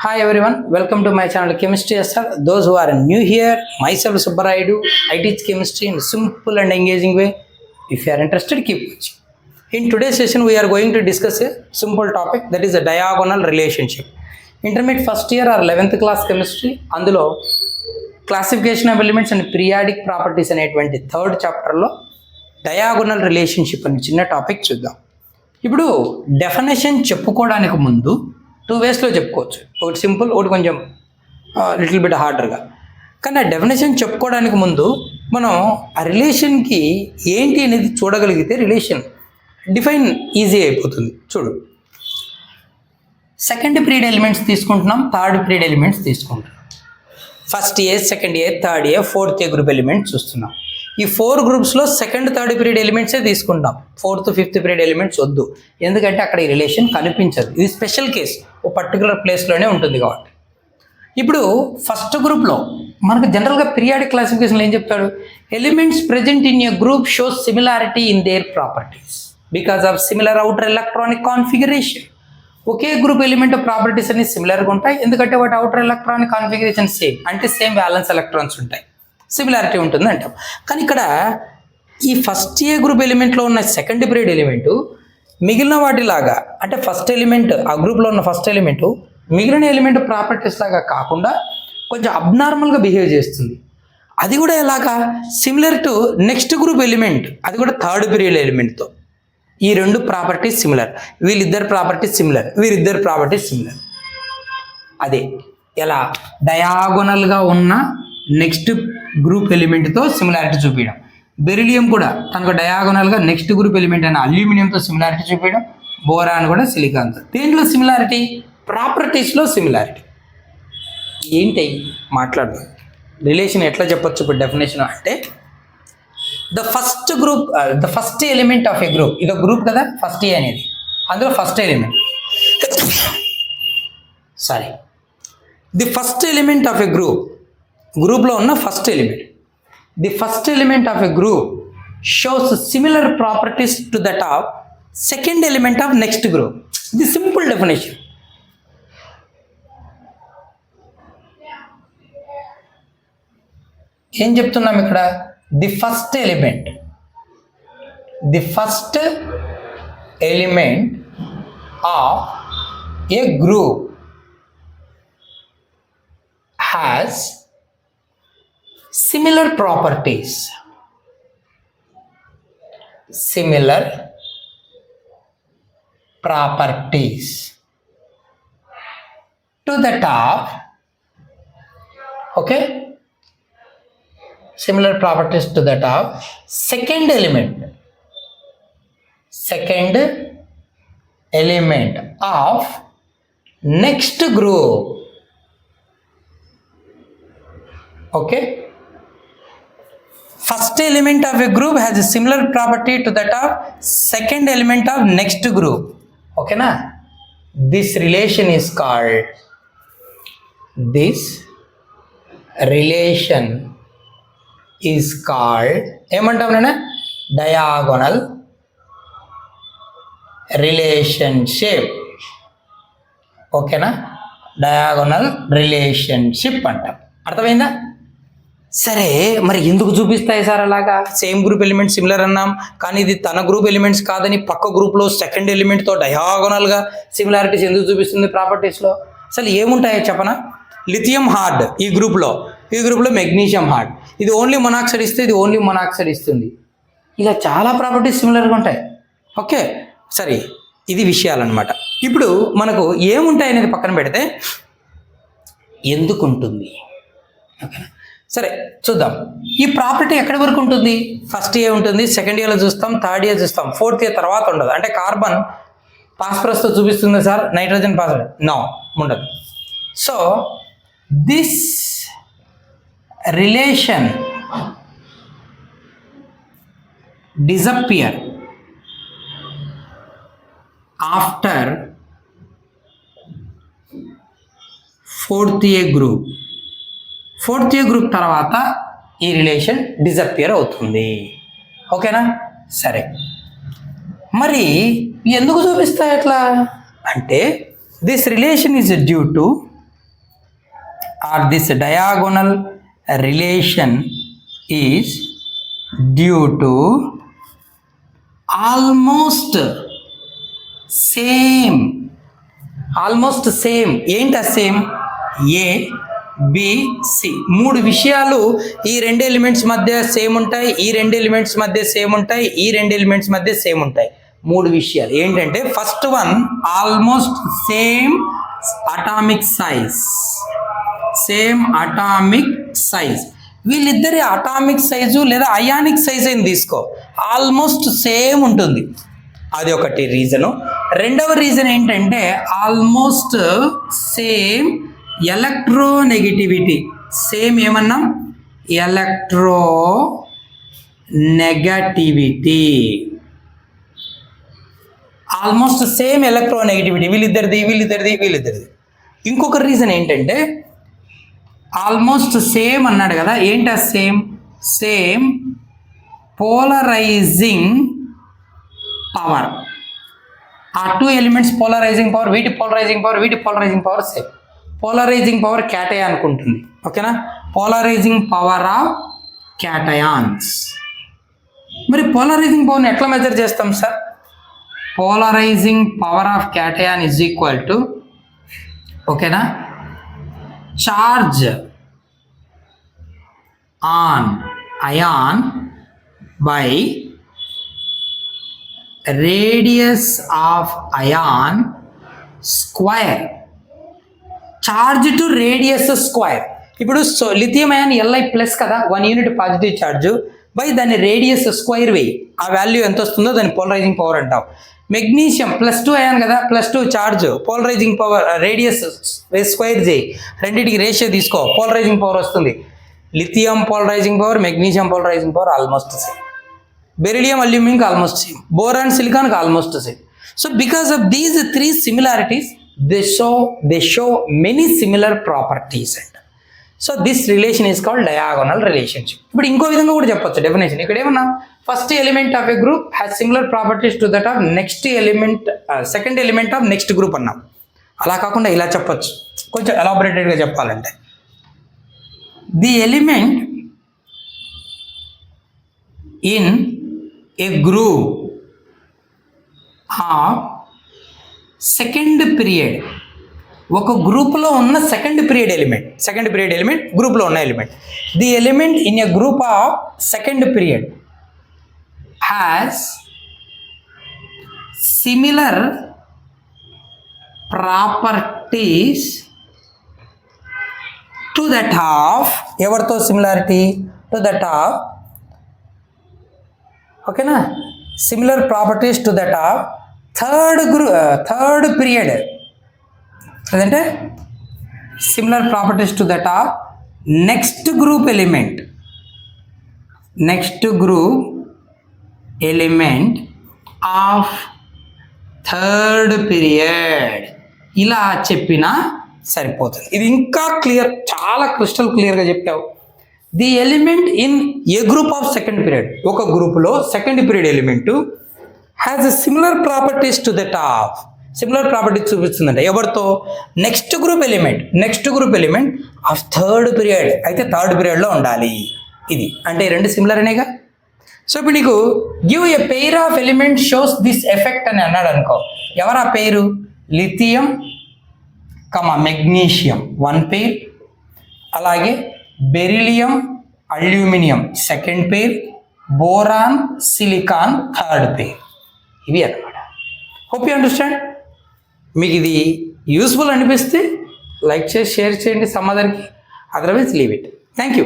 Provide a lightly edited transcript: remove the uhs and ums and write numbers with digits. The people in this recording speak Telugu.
Hi everyone, welcome to my channel Chemistry SR. Those who are new here, myself Subbaraidu. I teach chemistry in a simple and engaging way. If you are interested, keep watching. In today's session, we are going to discuss a simple topic, that is a diagonal relationship. Intermediate first year or 11th class chemistry, అందులో classification of elements and periodic properties అనేటువంటి థర్డ్ చాప్టర్లో డయాగోనల్ రిలేషన్షిప్ అని చిన్న టాపిక్ చూద్దాం. ఇప్పుడు డెఫినేషన్ చెప్పుకోవడానికి ముందు టూ వేస్లో చెప్పుకోవచ్చు, ఒకటి సింపుల్, ఒకటి కొంచెం లిటిల్ బిట్ హార్డర్గా. కానీ ఆ డెఫినేషన్ చెప్పుకోవడానికి ముందు మనం ఆ రిలేషన్కి ఏంటి అనేది చూడగలిగితే రిలేషన్ డిఫైన్ ఈజీ అయిపోతుంది. చూడు, సెకండ్ పీరియడ్ ఎలిమెంట్స్ తీసుకుంటున్నాం, థర్డ్ పీరియడ్ ఎలిమెంట్స్ తీసుకుంటున్నాం. ఫస్ట్ ఏ, సెకండ్ ఏ, థర్డ్ ఏ, ఫోర్త్ ఏ గ్రూప్ ఎలిమెంట్స్ చూస్తున్నాం. ఈ 4 గ్రూప్స్లో సెకండ్ థర్డ్ పీరియడ్ ఎలిమెంట్సే తీసుకుంటాం. ఫోర్త్ ఫిఫ్త్ పీరియడ్ ఎలిమెంట్స్ వద్దు, ఎందుకంటే అక్కడ ఈ రిలేషన్ కనిపించదు. ఇది స్పెషల్ కేస్, ఓ పర్టికులర్ ప్లేస్లోనే ఉంటుంది కాబట్టి. ఇప్పుడు ఫస్ట్ గ్రూప్లో మనకు జనరల్గా పీరియాడిక్ క్లాసిఫికేషన్లో ఏం చెప్తాడు? Elements present in a group shows similarity in there properties because of similar outer electronic configuration. Okay group element properties అన్ని సిమిలర్గా ఉంటాయి, ఎందుకంటే వాటి అవుటర్ ఎలక్ట్రానిక్ కాన్ఫిగరేషన్ సేమ్, అంటే సేమ్ వ్యాలెన్స్ ఎలక్ట్రాన్స్ ఉంటాయి, సిమిలారిటీ ఉంటుంది అంటాం. కానీ ఇక్కడ ఈ ఫస్ట్ ఏ గ్రూప్ ఎలిమెంట్లో ఉన్న సెకండ్ పీరియడ్ ఎలిమెంటు మిగిలిన వాటిలాగా, అంటే ఫస్ట్ ఎలిమెంట్, ఆ గ్రూప్లో ఉన్న ఫస్ట్ ఎలిమెంటు మిగిలిన ఎలిమెంట్ ప్రాపర్టీస్ లాగా కాకుండా కొంచెం అబ్నార్మల్గా బిహేవ్ చేస్తుంది. అది కూడా ఎలాగా? Similar to next group element, అది కూడా థర్డ్ పీరియడ్ ఎలిమెంట్తో. ఈ రెండు ప్రాపర్టీస్ సిమిలర్, వీళ్ళిద్దరు ప్రాపర్టీస్ సిమిలర్, వీరిద్దరు ప్రాపర్టీస్ సిమిలర్. అదే ఎలా? డయాగోనల్గా ఉన్న నెక్స్ట్ గ్రూప్ ఎలిమెంట్తో సిమిలారిటీ చూపించడం. బెరిలియం కూడా తనకు డయాగోనల్గా నెక్స్ట్ గ్రూప్ ఎలిమెంట్ అయిన అల్యూమినియంతో సిమిలారిటీ చూపించడం. బోరాన్ కూడా సిలికాన్తో. దేంట్లో సిమిలారిటీ? ప్రాపర్టీస్లో సిమిలారిటీ. ఏంటి మాట్లాడదు, రిలేషన్ ఎట్లా చెప్పొచ్చు ఇప్పుడు డెఫినేషన్ అంటే, the first group, the first element of a group, ఇది గ్రూప్ కదా ఫస్ట్ ఏ అనేది, అందులో first element, sorry, the first element of a గ్రూప్లో ఉన్న first element, the first element of a group shows similar properties to that of second element of next group. ఇది సింపుల్ డెఫినేషన్. ఏం చెప్తున్నాం ఇక్కడ? The first element, the first element of a group has similar properties, similar properties to that of, okay, similar properties to that of second element of next group. Okay, first element of a group has a similar property to that of second element of next group. Okay na? This relation is called, ఏమంటాం నేనా? Diagonal relationship. ఓకేనా? డయాగోనల్ రిలేషన్షిప్ అంటాం. అర్థమైందా? సరే, మరి ఎందుకు చూపిస్తాయి సార్ అలాగా? సేమ్ గ్రూప్ ఎలిమెంట్ సిమిలర్ అన్నాం, కానీ ఇది తన గ్రూప్ ఎలిమెంట్స్ కాదని పక్క గ్రూప్లో సెకండ్ ఎలిమెంట్తో డయాగోనల్గా సిమిలారిటీస్ ఎందుకు చూపిస్తుంది ప్రాపర్టీస్లో? అసలు ఏముంటాయో చెప్పనా? లిథియం హార్డ్ ఈ గ్రూప్లో మెగ్నీషియం హార్డ్. ఇది ఓన్లీ మొనాక్సైడ్ ఇస్తే ఇది ఓన్లీ మొనాక్సైడ్ ఇస్తుంది. ఇలా చాలా ప్రాపర్టీస్ సిమిలర్గా ఉంటాయి. ఓకే, సరే, ఇది విషయాలన్నమాట. ఇప్పుడు మనకు ఏముంటాయి అనేది పక్కన పెడితే ఎందుకు ఉంటుంది, ఓకేనా? సరే చూద్దాం. ఈ ప్రాపర్టీ ఎక్కడి వరకు ఉంటుంది? ఫస్ట్ ఇయర్ ఉంటుంది, సెకండ్ ఇయర్లో చూస్తాం, థర్డ్ ఇయర్ చూస్తాం, ఫోర్త్ ఇయర్ తర్వాత ఉండదు. అంటే కార్బన్ ఫాస్ఫరస్తో చూపిస్తుంది సార్, నైట్రోజన్ ఫాస్ఫరస్ నో, ఉండదు. So this relation disappear after fourth year group. Fourth year group తర్వాత ఈ రిలేషన్ డిసపియర్ అవుతుంది. ఓకేనా? సరే, మరి ఎందుకు చూపిస్తాయి అట్లా అంటే, this relation is due to or this diagonal relation is due to almost same ఏంటి సేమ్ ఏ బి సి మూడు విషయాలు ఈ రెండు ఎలిమెంట్స్ మధ్య సేమ్ ఉంటాయి, ఈ రెండు ఎలిమెంట్స్ మధ్య సేమ్ ఉంటాయి, ఈ రెండు ఎలిమెంట్స్ మధ్య సేమ్ ఉంటాయి. మూడు విషయాలు ఏంటంటే first one almost same atomic size. వీళ్ళిద్దరి అటామిక్ సైజు లేదా అయానిక్ సైజ్ అని తీసుకో, ఆల్మోస్ట్ సేమ్ ఉంటుంది. అది ఒకటి రీజను. రెండవ రీజన్ ఏంటంటే ఆల్మోస్ట్ సేమ్ ఎలక్ట్రోనెగటివిటీ. సేమ్ ఏమన్నాం? ఎలక్ట్రోనెగటివిటీ. ఆల్మోస్ట్ సేమ్ ఎలక్ట్రోనెగటివిటీ వీళ్ళిద్దరిది. ఇంకొక రీజన్ ఏంటంటే ఆల్మోస్ట్ సేమ్ అన్నాడు కదా, ఏంటి ఆ సేమ్ పోలరైజింగ్ పవర్. ఆ టూ ఎలిమెంట్స్ పోలరైజింగ్ పవర్, వీటి polarising power same. Polarising power cation అనుకుంటుంది, ఓకేనా? Polarising power of cations. మరి పోలరైజింగ్ పవర్ని ఎట్లా మెజర్ చేస్తాం sir? Polarising power of cation is equal to, ఓకేనా, charge on ion by radius of ion square. Charge to radius square. ఇప్పుడు లిథియం అయాన్ Li ప్లస్ కదా, 1 యూనిట్ పాజిటివ్ ఛార్జ్ బై దాని రేడియస్ స్క్వేర్ వేయి, ఆ వాల్యూ ఎంత వస్తుందో దాన్ని పోలరైజింగ్ పవర్ అంటాం. మెగ్నీషియం +2 అయాన్ కదా, +2 charge, polarising power radius square చేయి, రెండింటికి రేషియో తీసుకో, పోలరైజింగ్ పవర్ వస్తుంది. Lithium polarising power, magnesium polarising power almost same. Beryllium aluminium almost same, boron silicon almost same. So because of these three similarities they show many similar properties. So this relation is called diagonal relationship. ఇప్పుడు ఇంకో విధంగా కూడా చెప్పొచ్చు డెఫినేషన్. ఇక్కడ ఏమన్నా first element of a group has similar properties to that of next element, second element of next group అన్నాం. అలా కాకుండా ఇలా చెప్పొచ్చు, కొంచెం ఎలాబొరేటెడ్గా చెప్పాలంటే the element in a group of second period, ఒక గ్రూప్లో ఉన్న సెకండ్ పీరియడ్ ఎలిమెంట్ గ్రూప్లో ఉన్న element. The element in a group of second period has similar properties to that of, ఎవరితో సిమిలారిటీ? టు దట్ ఆఫ్, ఓకేనా, similar properties to that of third period. అదంటే similar properties to that of next group element of third period. ఇలా చెప్పినా సరిపోతుంది. ఇది ఇంకా క్లియర్, చాలా క్రిస్టల్ క్లియర్గా చెప్పావు. The element in a group of second period, ఒక గ్రూప్లో second period element has a similar properties to that of, similar properties చూపిస్తుందంట ఎవరితో? Next group element of third period. అయితే థర్డ్ పీరియడ్లో ఉండాలి. ఇది అంటే రెండు సిమిలర్ అనేగా. సో ఇప్పుడు నీకు give a pair of element shows this effect అని అన్నాడు అనుకో, ఎవరు ఆ పేరు? లిథియం మెగ్నీషియం 1 పెయిర్, అలాగే beryllium aluminium second pair, boron silicon third pair. ఇవి అన్నమాట. Hope you understand. మీకు ఇది యూస్ఫుల్ అనిపిస్తే లైక్ చేసి షేర్ చేయండి సమ్ అదర్కి, otherwise leave it. Thank you.